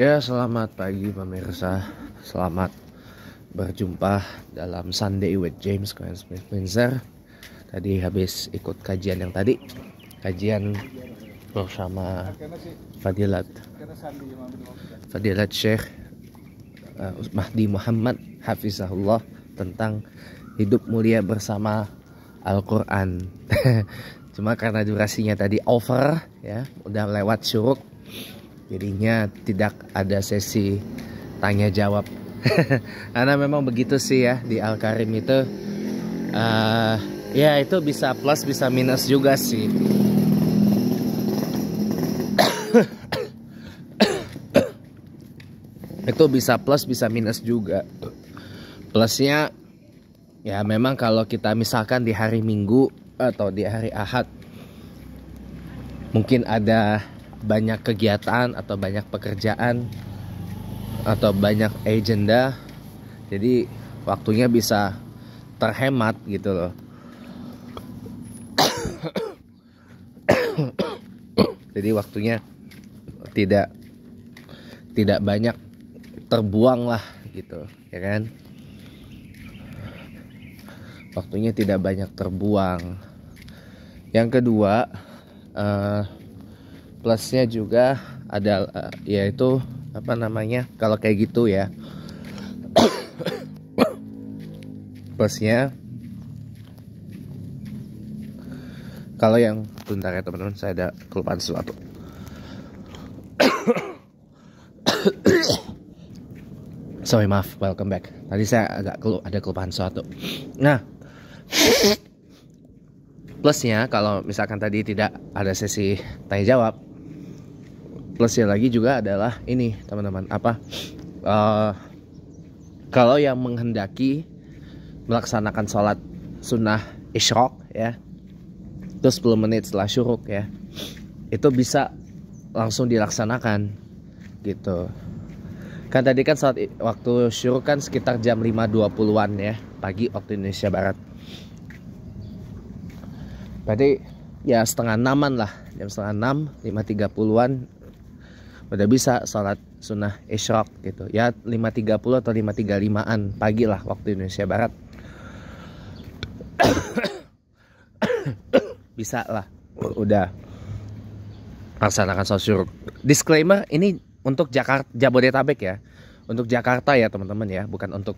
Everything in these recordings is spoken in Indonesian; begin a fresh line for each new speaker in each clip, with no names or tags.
Ya, selamat pagi pemirsa. Selamat berjumpa dalam Sunday with James Cohen Smith Windsor. Tadi habis ikut kajian yang tadi. Kajian bersama Fadilat Syekh Mahdi Muhammad Hafizahullah tentang hidup mulia bersama Al-Quran. Cuma karena durasinya tadi over ya, udah lewat syuruk, jadinya tidak ada sesi tanya jawab. Karena memang begitu sih ya di Al-Karim itu. Ya itu bisa plus bisa minus juga sih. Itu bisa plus bisa minus juga. Plusnya ya memang kalau kita misalkan di hari Minggu atau di hari Ahad mungkin ada banyak kegiatan atau banyak pekerjaan atau banyak agenda, jadi waktunya bisa terhemat gitu loh. Jadi waktunya tidak banyak terbuang lah gitu ya kan, waktunya tidak banyak terbuang. Yang kedua, plusnya juga ada yaitu apa namanya, kalau kayak gitu ya, plusnya kalau yang bentar ya teman-teman, saya ada kelupaan sesuatu. Sorry, maaf, welcome back. Tadi saya agak ada kelupaan sesuatu. Nah, plusnya kalau misalkan tadi tidak ada sesi tanya jawab, plusnya lagi juga adalah ini teman-teman, apa kalau yang menghendaki melaksanakan sholat sunnah isyraq ya, itu 10 menit setelah syuruk ya, itu bisa langsung dilaksanakan gitu. Kan tadi kan sholat waktu syuruk kan sekitar jam 5.20-an ya pagi waktu Indonesia Barat. Berarti ya setengah 6-an lah, jam setengah 6, 5.30-an udah bisa sholat sunnah isyraq gitu ya, 5.30 atau 5.35-an pagi lah waktu Indonesia Barat. Bisa lah udah laksanakan sholat syuruk. Disclaimer, ini untuk Jabodetabek ya, untuk Jakarta ya teman-teman ya, bukan untuk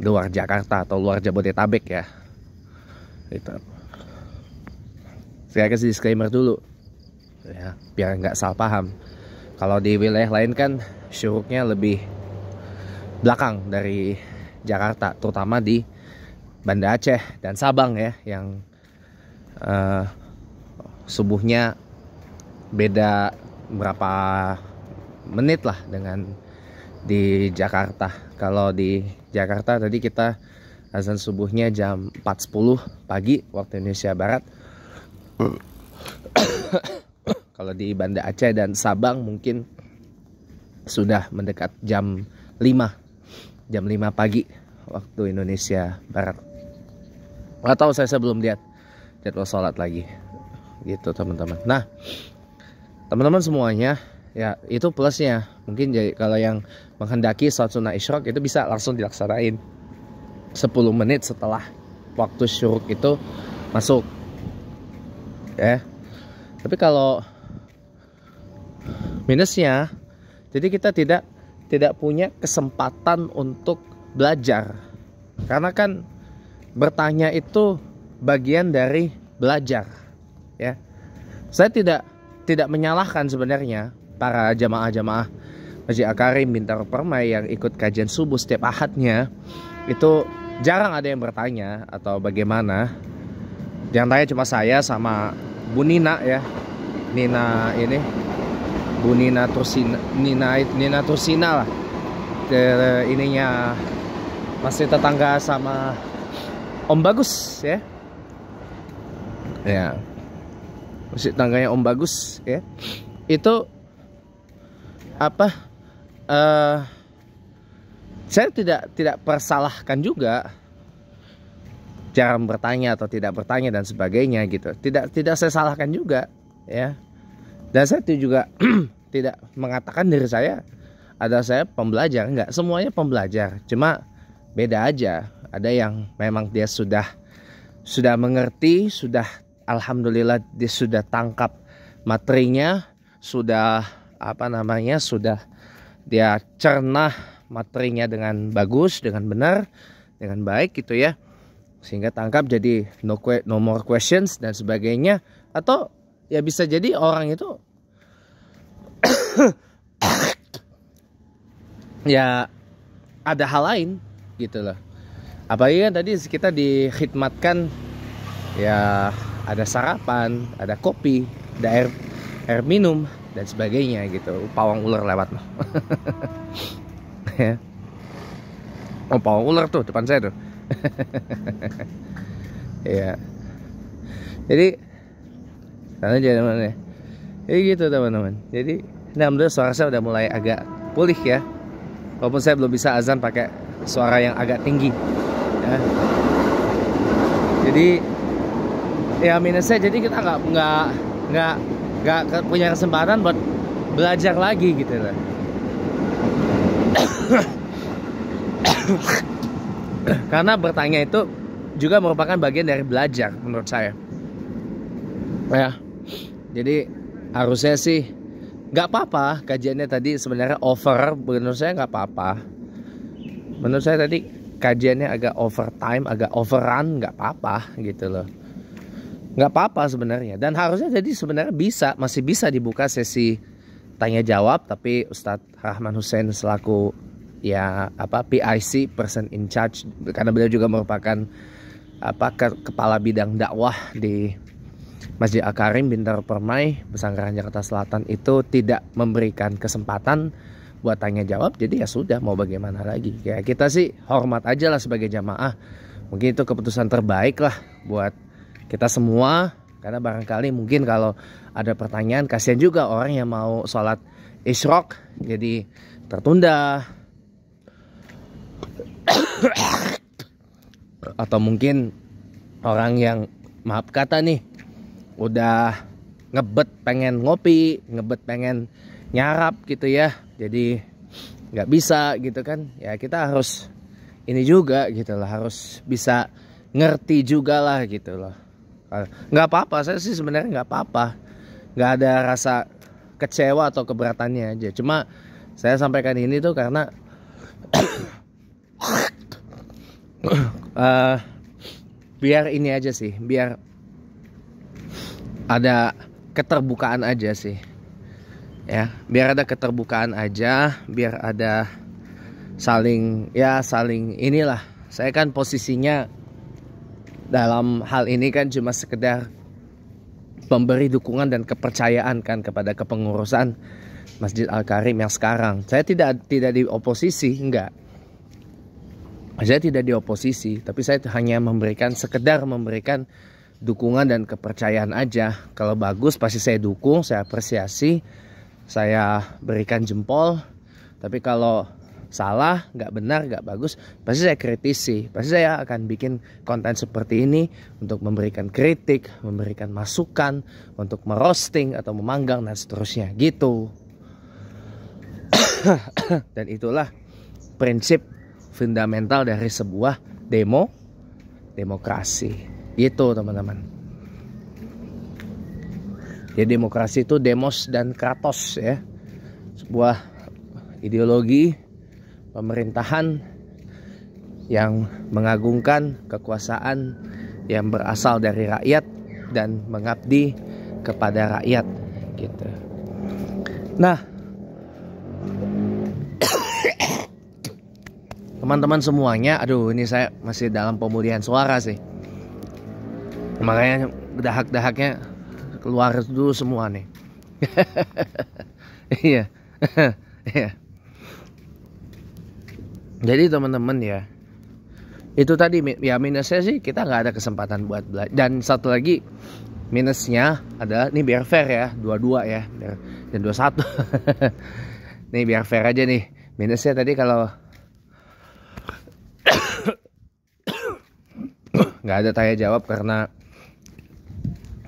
luar Jakarta atau luar Jabodetabek ya gitu. Saya kasih disclaimer dulu ya, biar nggak salah paham. Kalau di wilayah lain kan syuruknya lebih belakang dari Jakarta, terutama di Banda Aceh dan Sabang ya, yang subuhnya beda berapa menit lah dengan di Jakarta. Kalau di Jakarta tadi kita azan subuhnya jam 4.10 pagi waktu Indonesia Barat. Kalau di Banda Aceh dan Sabang mungkin sudah mendekat jam 5 pagi waktu Indonesia Barat. Atau saya belum lihat jadwal sholat lagi gitu teman-teman. Nah teman-teman semuanya ya, itu plusnya. Mungkin jadi kalau yang menghendaki sholat sunnah isyraq itu bisa langsung dilaksanain 10 menit setelah waktu syuruk itu masuk ya. Tapi kalau minusnya, jadi kita tidak punya kesempatan untuk belajar. Karena kan bertanya itu bagian dari belajar ya. Saya tidak menyalahkan sebenarnya para jamaah-jamaah Masjid Al-Karim Bintaro Permai yang ikut kajian subuh setiap ahadnya. Itu jarang ada yang bertanya atau bagaimana. Yang tanya cuma saya sama Bu Nina ya, Bu Nina Tursina lah, ininya masih tetangga sama Om Bagus ya, masih tetangganya Om Bagus ya. Itu apa? Saya tidak persalahkan juga jarang bertanya atau tidak bertanya dan sebagainya gitu. Tidak saya salahkan juga ya. Dan saya juga tidak mengatakan diri saya ada saya pembelajar, enggak semuanya pembelajar, cuma beda aja. Ada yang memang dia sudah mengerti, sudah alhamdulillah dia sudah tangkap materinya, sudah sudah dia cerna materinya dengan bagus, dengan benar, dengan baik gitu ya, sehingga tangkap jadi no more questions dan sebagainya. Atau ya bisa jadi orang itu ya ada hal lain gitu loh. Apalagi kan tadi kita dikhidmatkan ya, ada sarapan, ada kopi, ada air minum dan sebagainya gitu. Pawang ular lewat loh. Ya. Oh, pawang ular tuh depan saya tuh. Ya. Jadi sana aja teman-teman. Jadi gitu teman-teman. Jadi alhamdulillah suara saya udah mulai agak pulih ya. Walaupun saya belum bisa azan pakai suara yang agak tinggi ya. Jadi ya minusnya jadi kita nggak punya kesempatan buat belajar lagi gitu loh. Karena bertanya itu juga merupakan bagian dari belajar menurut saya ya. Jadi harusnya sih nggak apa-apa kajiannya tadi sebenarnya over. Menurut saya nggak apa-apa. Menurut saya tadi kajiannya agak overtime, agak overrun, nggak apa-apa gitu loh. Nggak apa-apa sebenarnya. Dan harusnya jadi sebenarnya masih bisa dibuka sesi tanya jawab. Tapi Ustadz Rahman Hussein selaku ya PIC, person in charge, karena beliau juga merupakan kepala bidang dakwah di Masjid Al-Karim Bintaro Permai, Pesanggerahan Jakarta Selatan, itu tidak memberikan kesempatan buat tanya jawab. Jadi ya sudah, mau bagaimana lagi ya, kita sih hormat aja lah sebagai jamaah. Mungkin itu keputusan terbaik lah buat kita semua. Karena barangkali mungkin kalau ada pertanyaan, kasihan juga orang yang mau sholat isyraq jadi tertunda. Atau mungkin orang yang maaf kata nih udah ngebet pengen ngopi, ngebet pengen nyarap gitu ya, jadi nggak bisa gitu kan ya. Kita harus ini juga gitu lah, harus bisa ngerti juga lah gitu loh. Nggak apa-apa, saya sih sebenarnya nggak apa-apa, nggak ada rasa kecewa atau keberatannya aja. Cuma saya sampaikan ini tuh karena biar ini aja sih, biar ada keterbukaan aja sih ya, biar ada keterbukaan aja, biar ada saling inilah. Saya kan posisinya dalam hal ini kan cuma sekedar memberi dukungan dan kepercayaan kan kepada kepengurusan Masjid Al-Karim yang sekarang. Saya tidak di oposisi, enggak. Saya tidak di oposisi, tapi saya hanya sekedar memberikan dukungan dan kepercayaan aja. Kalau bagus pasti saya dukung, saya apresiasi, saya berikan jempol. Tapi kalau salah, nggak benar, nggak bagus, pasti saya kritisi. Pasti saya akan bikin konten seperti ini untuk memberikan kritik, memberikan masukan, untuk merosting atau memanggang dan seterusnya gitu. Dan itulah prinsip fundamental dari sebuah demokrasi. Itu teman-teman. Ya, demokrasi itu demos dan kratos ya. Sebuah ideologi pemerintahan yang mengagungkan kekuasaan yang berasal dari rakyat dan mengabdi kepada rakyat gitu. Nah, teman-teman semuanya, aduh ini saya masih dalam pemulihan suara sih. Makanya dahak-dahaknya keluar dulu semua nih. Iya. Iya. Jadi teman-teman ya, itu tadi ya minusnya sih kita nggak ada kesempatan buat belajar. Dan satu lagi minusnya adalah, nih biar fair ya, 22 ya, dan 21. Nih biar fair aja nih. Minusnya tadi kalau nggak ada tanya jawab karena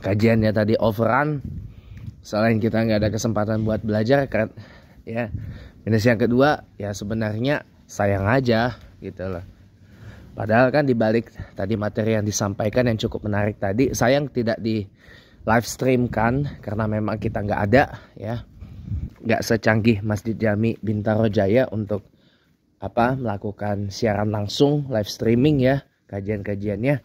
kajiannya tadi overrun. Selain kita nggak ada kesempatan buat belajar ya. Minus yang kedua ya sebenarnya sayang aja gitu loh. Padahal kan dibalik tadi materi yang disampaikan yang cukup menarik tadi, sayang tidak di live stream kan karena memang kita nggak ada ya, nggak secanggih Masjid Jami Bintaro Jaya untuk melakukan siaran langsung live streaming ya, kajian-kajiannya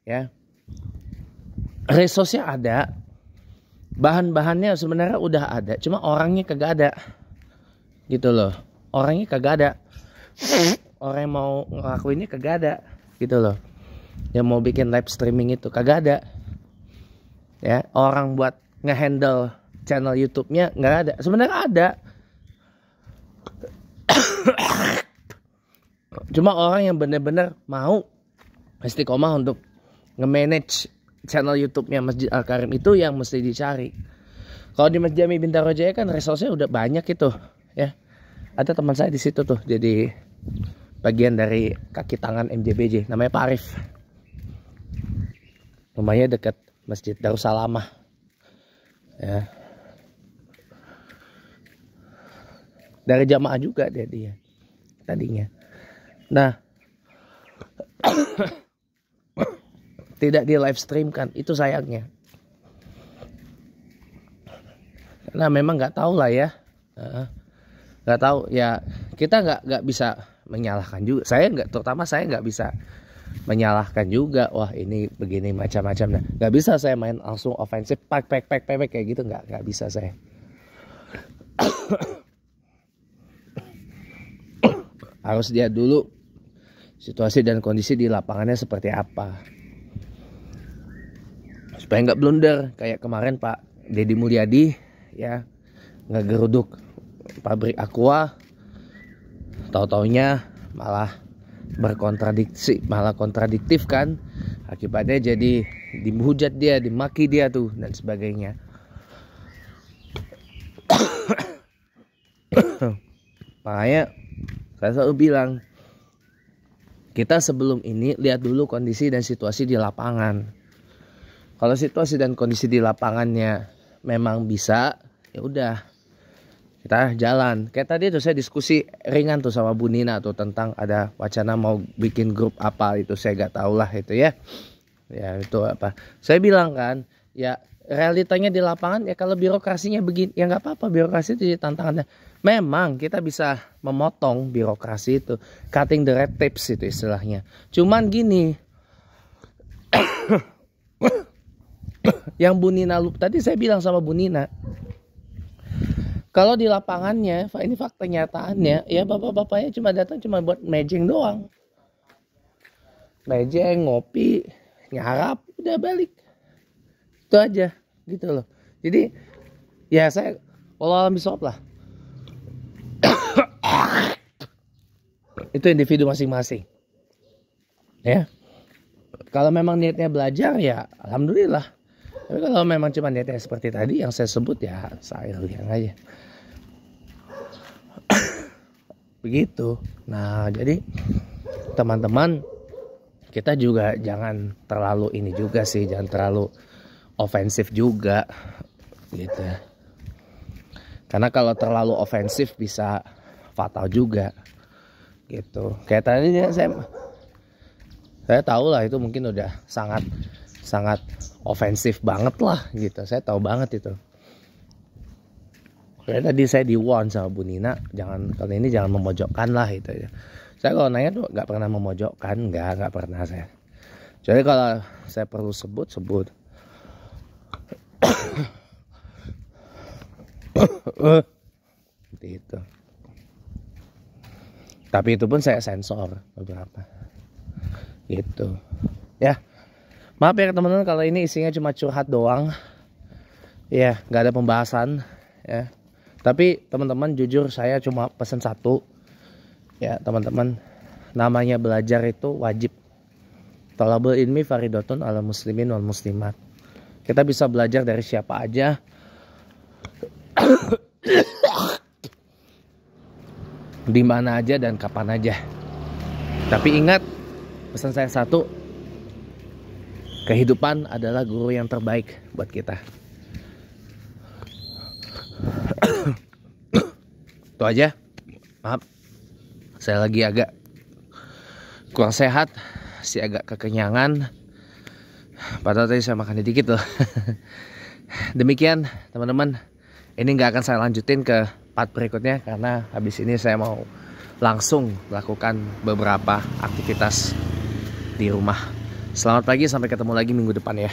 ya. Resource-nya ada, bahan-bahannya sebenarnya udah ada, cuma orangnya kagak ada gitu loh. Orangnya kagak ada, orang yang mau ngelakuinnya kagak ada gitu loh. Yang mau bikin live streaming itu kagak ada ya. Orang buat ngehandle channel YouTube-nya nggak ada. Sebenarnya ada, cuma orang yang benar-benar mau istiqomah untuk nge-manage channel YouTube-nya Masjid Al-Karim itu yang mesti dicari. Kalau di Masjid Jami Bintaro Jaya kan resource-nya udah banyak itu ya. Ada teman saya di situ tuh, jadi bagian dari kaki tangan MJBJ, namanya Pak Arif. Rumahnya dekat Masjid Darussalamah ya. Dari jamaah juga dia tadinya. Nah, tidak di live stream kan, itu sayangnya. Karena memang nggak tahu lah ya, nggak tahu ya. Kita nggak bisa menyalahkan juga. Terutama saya nggak bisa menyalahkan juga. Wah ini begini macam-macam. Nah, nggak bisa saya main langsung ofensif, pak kayak gitu, nggak bisa saya. Harus lihat dulu situasi dan kondisi di lapangannya seperti apa, supaya nggak blunder kayak kemarin Pak Deddy Mulyadi ya, ngegeruduk pabrik Aqua, tahu-taunya malah kontradiktif kan. Akibatnya jadi dihujat dia, dimaki dia tuh dan sebagainya. Makanya saya selalu bilang, kita sebelum ini lihat dulu kondisi dan situasi di lapangan. Kalau situasi dan kondisi di lapangannya memang bisa, ya udah kita jalan. Kayak tadi tuh saya diskusi ringan tuh sama Bu Nina tuh tentang ada wacana mau bikin grup apa itu, saya gak tahu lah itu ya. Ya itu apa. Saya bilang kan, ya realitanya di lapangan ya kalau birokrasinya begini, ya nggak apa-apa, birokrasi itu tantangannya. Memang kita bisa memotong birokrasi itu, cutting the red tapes itu istilahnya. Cuman gini, yang Bu Nina tadi saya bilang sama Bu Nina, kalau di lapangannya, ini fakta nyataannya, ya bapak-bapaknya cuma datang cuma buat mejeng doang. Mejeng, ngopi, nyarap, udah balik. Itu aja gitu loh. Jadi ya saya walau alam bisawab lah. Itu individu masing-masing. Ya. Kalau memang niatnya belajar ya alhamdulillah. Tapi kalau memang cuma niatnya seperti tadi yang saya sebut ya saya lihat aja. Begitu. Nah, jadi teman-teman, kita juga jangan terlalu ini juga sih, jangan terlalu ofensif juga gitu. Karena kalau terlalu ofensif bisa fatal juga gitu. Kayak tadi ya, saya tahu lah itu mungkin udah sangat ofensif banget lah gitu. Saya tahu banget itu. Kayak tadi saya di-warn sama Bu Nina, kali ini jangan memojokkan lah itu ya. Saya kalau nanya tuh nggak pernah memojokkan, nggak pernah saya. Jadi kalau saya perlu sebut. Itu. Tapi itu pun saya sensor beberapa. Gitu. Ya. Maaf ya teman-teman kalau ini isinya cuma curhat doang. Ya, nggak ada pembahasan ya. Tapi teman-teman jujur saya cuma pesan satu. Ya, teman-teman, namanya belajar itu wajib. Thalabul ilmi faridatun ala muslimin wal muslimat. Kita bisa belajar dari siapa aja. Di mana aja dan kapan aja. Tapi ingat, pesan saya satu, kehidupan adalah guru yang terbaik buat kita. Itu aja. Maaf, saya lagi agak kurang sehat, masih agak kekenyangan. Padahal tadi saya makan dikit loh. Demikian teman-teman, ini nggak akan saya lanjutin ke part berikutnya karena habis ini saya mau langsung melakukan beberapa aktivitas di rumah. Selamat pagi, sampai ketemu lagi minggu depan ya.